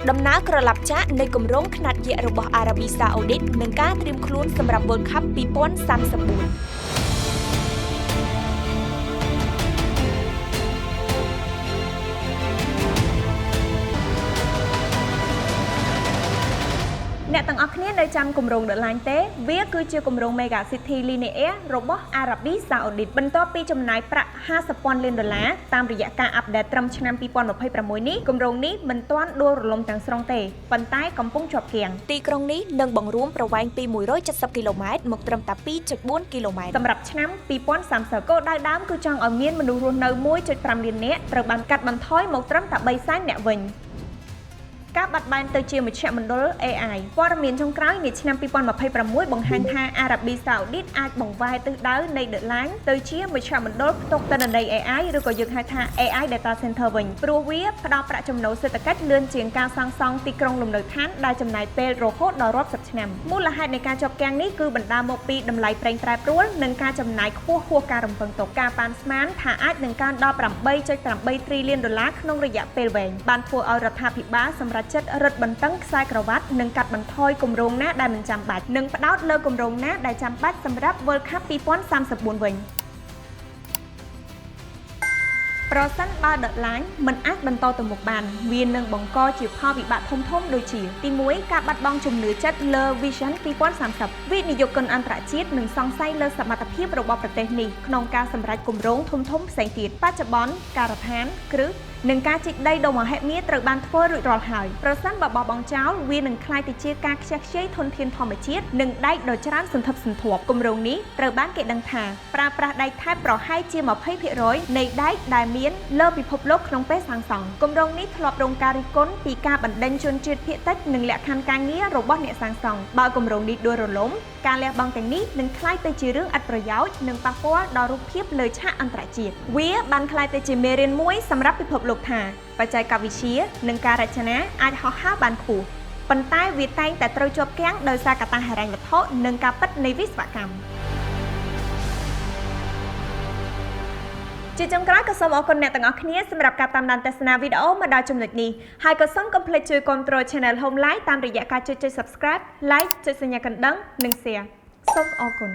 ដំណើរក្រឡាប់ចាក់នៃគម្រោងខ្នាតយក្សរបស់អារ៉ាប៊ីសាអូឌីតនឹងការត្រៀមខ្លួនសម្រាប់ World Cup 2034អ្នកទាំងអស់គ្នានៅចាំគម្រោង The Line ទេវាគឺជាគម្រោង Mega City Linear របស់អារ៉ាប៊ីសាអូឌីតបន្ទាប់ពីចំណាយប្រាក់$50,000 លានតាមរយៈការអាប់ដេតត្រឹមឆ្នាំ2026នេះគម្រោងនេះមិនទាន់ដួលរលំទាំងស្រុងទេប៉ុន្តែកំពុងជាប់គាំងទីក្រុងនេះនឹងបង្រួមប្រវែងពី170គីឡូម៉ែត្រមកត្រឹមតែ2.4គីឡូម៉ែត្រសម្រាប់ឆ្នាំ2030គោលដៅដើមគឺចង់ឲ្យមានមនុស្សរស់នៅ 1.5 លាននាក់ត្រូវបានកាត់បន្ថយមកត្រឹមតែ300,000នាក់វិញការបាត់បែនទៅជាមជ្ឈមណ្ឌល AI ព័ត៌មានចុងក្រោយនៃឆ្នាំ2026បង្ហាញថាអារ៉ាប៊ីសាអូឌីតអាចបង្វែរទិសដៅនៃ The Line ទៅជាមជ្ឈមណ្ឌលផ្ទុកទិន្នន័យ AI ឬក៏យើងហៅថា AI Data Center វិញព្រោះវាផ្ដល់ប្រាក់ចំណូលសេដ្ឋកិច្ចលឿនជាងការសាងសង់ទីក្រុងលំនៅឋានដែលចំណាយពេលរហូតដល់រាប់សិបឆ្នាំមូលហេតុនៃការជាប់គាំងនេះគឺបណ្ដាលមកពីតម្លៃប្រេងប្រែប្រួលនិងការចំណាយខ្ពស់ហួសការរំពឹងទុកការប៉ាន់ស្មានថាអាចនឹងកើនដល់$8.8 ទ្រីលានក្នុងរយៈពេលវែងបានធ្វើឲ្យរដ្ឋាភិបាលសម្រេចចិត្តរឹតបន្តឹងខ្សែក្រវ៉ាត់និងកាត់បន្ថយគម្រោងណាដែលមិនចាំបាច់និងផ្ដោតលើគម្រោងណាដែលចាំបាច់សម្រាប់ World Cup 2034វិញប្រសិនបើ The Line មិនអាចបន្តទៅមុខបានវានឹងបង្កជាផលវិបាកធំៗដូចជាទី1ការបាត់បង់ជំនឿចិត្តលើ Vision 2030វិនិយោគិនអន្តរជាតិនឹងសង្ស័យលើសមត្ថភាពរបស់ប្រទេសនេះក្នុងការសម្រេចគម្រោងធំៗផ្សេងទៀតបច្ចុប្បន្នការដ្ឋានគ្រឹះនិងការជីកដីដ៏មហិមាត្រូវបានធ្វើរួចរាល់ហើយប្រសិនបើបោះបង់ចោលវានឹងក្លាយទៅជាការខ្ជះខ្ជាយធនធានធម្មជាតិនិងដែកដ៏ច្រើនសន្ធឹកសន្ធាប់គម្រោងនេះត្រូវបានគេដឹងថាប្រើប្រាស់ដែកថែបប្រហែលជា 20% នៃដែកដែលមានលើពិភពលោកក្នុងពេលសាងសង់គម្រោងនេះធ្លាប់រងការរិះគន់ពីការបណ្ដេញជនជាតិភាគតិចនិងលក្ខខណ្ឌការងាររបស់អ្នកសាងសង់បើគម្រោងនេះដួលរលំការលះបង់ទាំងនេះនឹងក្លាយទៅជារឿងឥតប្រយោជន៍និងប៉ះពាល់ដល់រូបភាពលើឆាកអន្តរជាតិវាបានក្លាយទៅជាមេរៀនមួយសម្រាប់ពិភពលោកថាបច្ចេកវិទ្យានិងការរចនាអាចហោះហើរបានខ្ពស់ប៉ុន្តែវាតែងតែត្រូវជាប់គាំងដោយសារកត្តាហិរញ្ញវត្ថុនិងការពិតនៃវិស្វកម្មជាចុងក្រោយក៏សូមអរគុណអ្នកទាំងអស់គ្នាសម្រាប់ការតាមដានទស្សនាវីដេអូមកដល់ចំណុចនេះហើយក៏សូមកុំភ្លេចជួយគាំទ្រ Channel Home Live តាមរយៈការចុច Subscribe, Like ចុចសញ្ញាកណ្ដឹងនិង Share សូមអរគុណ